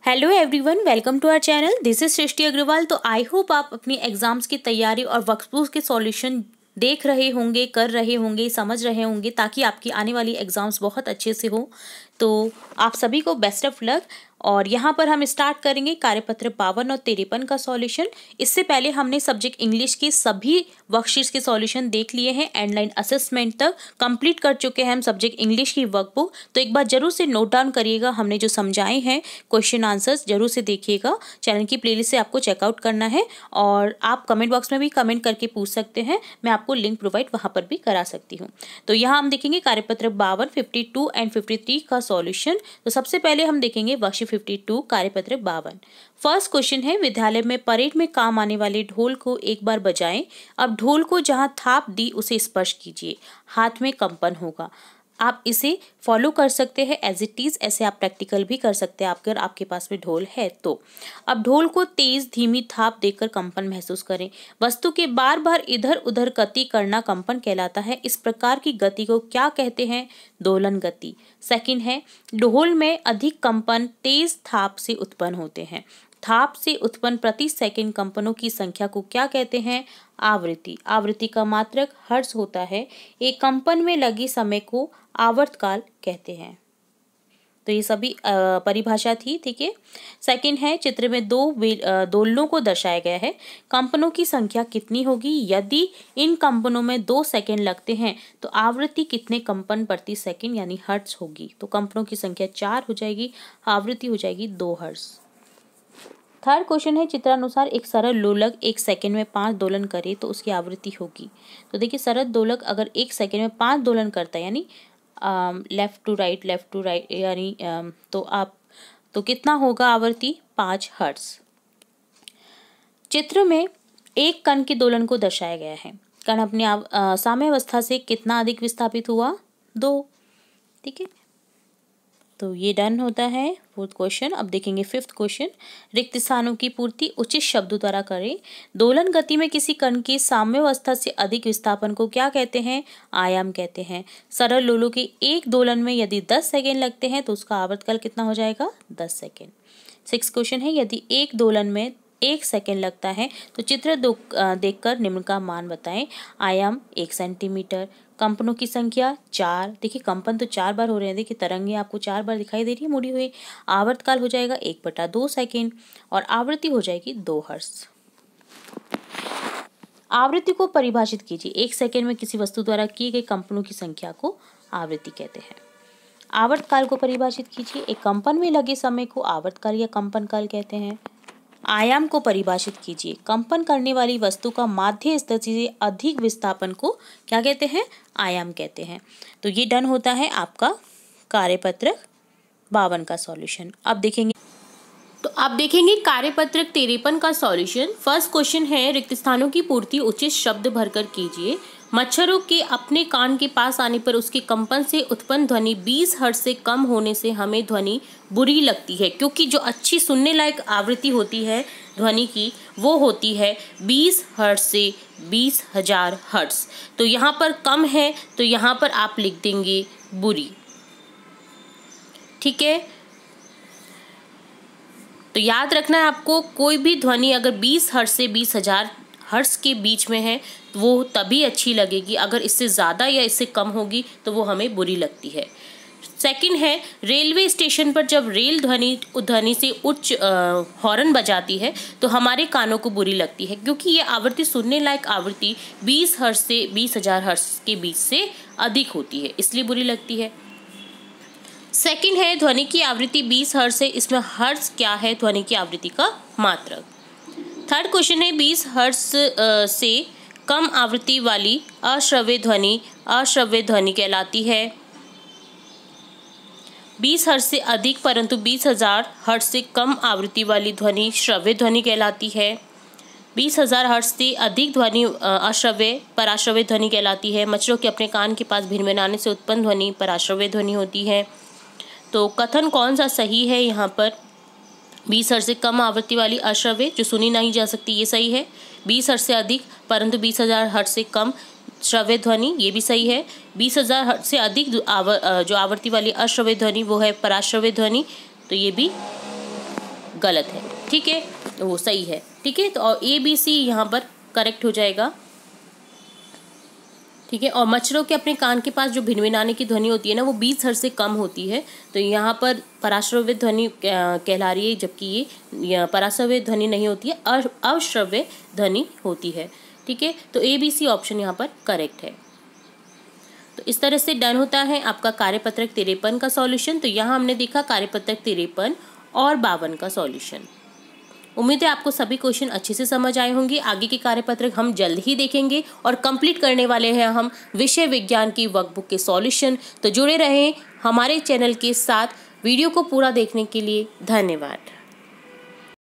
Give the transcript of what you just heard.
Hello everyone, welcome to our channel. This is Srishti Agarwal. तो I hope आप अपनी exams की तैयारी और वर्कबुक्स के सॉल्यूशन देख रहे होंगे, कर रहे होंगे, समझ रहे होंगे, ताकि आपकी आने वाली एग्जाम्स बहुत अच्छे से हो। तो आप सभी को बेस्ट ऑफ लक। और यहाँ पर हम स्टार्ट करेंगे कार्यपत्र 52 और 53 का सॉल्यूशन। इससे पहले हमने सब्जेक्ट इंग्लिश के सभी वर्कशीट्स के सॉल्यूशन देख लिए हैं, एंडलाइन असेसमेंट तक कंप्लीट कर चुके हैं हम सब्जेक्ट इंग्लिश की वर्कबुक। तो एक बार जरूर से नोट डाउन करिएगा, हमने जो समझाए हैं क्वेश्चन आंसर्स जरूर से देखिएगा। चैनल की प्लेलिस्ट से आपको चेकआउट करना है और आप कमेंट बॉक्स में भी कमेंट करके पूछ सकते हैं, मैं आपको लिंक प्रोवाइड वहां पर भी करा सकती हूँ। तो यहाँ हम देखेंगे कार्यपत्र 52, 52 एंड 53 का सॉल्यूशन। तो सबसे पहले हम देखेंगे वर्कशीट 52 कार्यपत्र 52। फर्स्ट क्वेश्चन है, विद्यालय में परेड में काम आने वाले ढोल को एक बार बजाएं। अब ढोल को जहां थाप दी उसे स्पर्श कीजिए, हाथ में कंपन होगा। आप इसे फॉलो कर सकते हैं एज इट इज, ऐसे आप प्रैक्टिकल भी कर सकते हैं अगर आपके पास में ढोल है तो। अब ढोल को तेज धीमी थाप देकर कंपन महसूस करें। वस्तु के बार बार इधर उधर गति करना कंपन कहलाता है। इस प्रकार की गति को क्या कहते हैं? दोलन गति। सेकंड है, ढोल में अधिक कंपन तेज थाप से उत्पन्न होते हैं। थाप से उत्पन्न प्रति सेकंड कंपनों की संख्या को क्या कहते हैं? आवृत्ति। आवृत्ति का मात्रक हर्ट्ज होता है। एक कंपन में लगी समय को आवर्तकाल कहते हैं। तो ये सभी परिभाषा थी, ठीक है। सेकंड है, चित्र में दो दोलनों को दर्शाया गया है। कंपनों की संख्या कितनी होगी? यदि इन कंपनों में 2 सेकंड लगते हैं तो आवृत्ति कितने कंपन प्रति सेकंड यानी हर्ट्ज होगी? तो कंपनों की संख्या 4 हो जाएगी, आवृत्ति हो जाएगी 2 हर्ट्ज। थर्ड क्वेश्चन है, चित्रानुसार एक सरल लोलक 1 सेकंड में 5 दोलन करे तो उसकी आवृत्ति होगी। तो देखिए, सरल दोलक अगर 1 सेकंड में 5 दोलन करता है यानी लेफ्ट टू राइट यानी तो कितना होगा आवृत्ति? 5 हर्ट्ज। चित्र में एक कण के दोलन को दर्शाया गया है। कण अपने साम्यावस्था से कितना अधिक विस्थापित हुआ? 2, ठीक है। तो ये डन होता है फोर्थ क्वेश्चन। अब देखेंगे फिफ्थ क्वेश्चन, रिक्त स्थानों की पूर्ति उचित शब्दों द्वारा करें। दोलन गति में किसी कण की साम्यावस्था से अधिक विस्थापन को क्या कहते हैं? आयाम कहते हैं। सरल लोलों के एक दोलन में यदि 10 सेकेंड लगते हैं तो उसका आवर्तकाल कितना हो जाएगा? 10 सेकेंड। सिक्स क्वेश्चन है, यदि एक दोलन में 1 सेकेंड लगता है तो चित्र देखकर निम्न का मान बताएं। आयाम 1 सेंटीमीटर। कंपनों की संख्या 4। देखिए, कंपन तो 4 बार हो रहे हैं। देखिए, तरंगे आपको 4 बार दिखाई दे रही है मुड़ी हुई। आवर्तकाल हो जाएगा 1/2 सेकेंड और आवृत्ति हो जाएगी 2 हर्ट्ज। आवृत्ति को परिभाषित कीजिए। 1 सेकेंड में किसी वस्तु द्वारा की गई कंपनों की संख्या को आवृत्ति कहते हैं। आवर्तकाल को परिभाषित कीजिए। एक कंपन में लगे समय को आवर्तकाल या कंपन काल कहते हैं। आयाम को परिभाषित कीजिए। कंपन करने वाली वस्तु का माध्य स्तर से अधिक विस्थापन को क्या कहते हैं? आयाम कहते हैं। तो ये डन होता है आपका कार्यपत्र 52 का सॉल्यूशन। अब देखेंगे कार्यपत्र 53 का सॉल्यूशन। फर्स्ट क्वेश्चन है, रिक्त स्थानों की पूर्ति उचित शब्द भरकर कीजिए। मच्छरों के अपने कान के पास आने पर उसके कंपन से उत्पन्न ध्वनि 20 हर्ट्ज से कम होने से हमें ध्वनि बुरी लगती है, क्योंकि जो अच्छी सुनने लायक आवृत्ति होती है ध्वनि की वो होती है 20 हर्ट्ज से 20,000 हर्ट्ज। तो यहाँ पर कम है तो यहाँ पर आप लिख देंगे बुरी, ठीक है। तो याद रखना है आपको, कोई भी ध्वनि अगर 20 हर्ट्ज से 20,000 हर्ट्ज के बीच में है तो वो तभी अच्छी लगेगी। अगर इससे ज़्यादा या इससे कम होगी तो वो हमें बुरी लगती है। सेकंड है, रेलवे स्टेशन पर जब रेल ध्वनि से उच्च हॉर्न बजाती है तो हमारे कानों को बुरी लगती है, क्योंकि ये आवृत्ति सुनने लायक आवृत्ति 20 हर्ट्ज से 20,000 हर्ट्ज के बीच से अधिक होती है, इसलिए बुरी लगती है। सेकंड है, ध्वनि की आवृत्ति 20 हर्ट्ज है। इसमें हर्ट्ज क्या है? ध्वनि की आवृत्ति का मात्रक। थर्ड क्वेश्चन है, 20 हर्ट्ज से कम आवृत्ति वाली अश्रव्य ध्वनि कहलाती है। 20 हर्ट्ज से अधिक परंतु 20,000 हर्ट्ज से कम आवृत्ति वाली ध्वनि श्रव्य ध्वनि कहलाती है। 20,000 हर्ट्ज से अधिक ध्वनि पराश्रव्य ध्वनि कहलाती है। मच्छरों के अपने कान के पास भिनभिनाने से उत्पन्न ध्वनि पराश्रव्य ध्वनि होती है। तो कथन कौन सा सही है? यहाँ पर 20 हर्ट्ज से कम आवृत्ति वाली अश्रव्य जो सुनी नहीं जा सकती, ये सही है। 20 हर्ट्ज से अधिक परंतु 20,000 हर्ट्ज से कम श्रव्य ध्वनि, ये भी सही है। 20,000 हर्ट्ज से अधिक जो आवृत्ति वाली अश्रव्य ध्वनि वो है पराश्रव्य ध्वनि, तो ये भी गलत है, ठीक है, वो सही है, ठीक है। तो और ABC यहाँ पर करेक्ट हो जाएगा, ठीक है। और मच्छरों के अपने कान के पास जो भिनभिनाने की ध्वनि होती है ना, वो 20 हर्ट्ज से कम होती है, तो यहाँ पर पराश्रव्य ध्वनि कहला रही है, जबकि ये पराश्रव्य ध्वनि नहीं होती है, अश्रव्य ध्वनि होती है, ठीक है। तो ABC ऑप्शन यहाँ पर करेक्ट है। तो इस तरह से डन होता है आपका कार्यपत्रक 53 का सॉल्यूशन। तो यहाँ हमने देखा कार्यपत्रक 53 और 52 का सॉल्यूशन। उम्मीद है आपको सभी क्वेश्चन अच्छे से समझ आए होंगे। आगे के कार्यपत्रक हम जल्द ही देखेंगे और कंप्लीट करने वाले हैं हम विषय विज्ञान की वर्कबुक के सॉल्यूशन। तो जुड़े रहें हमारे चैनल के साथ। वीडियो को पूरा देखने के लिए धन्यवाद।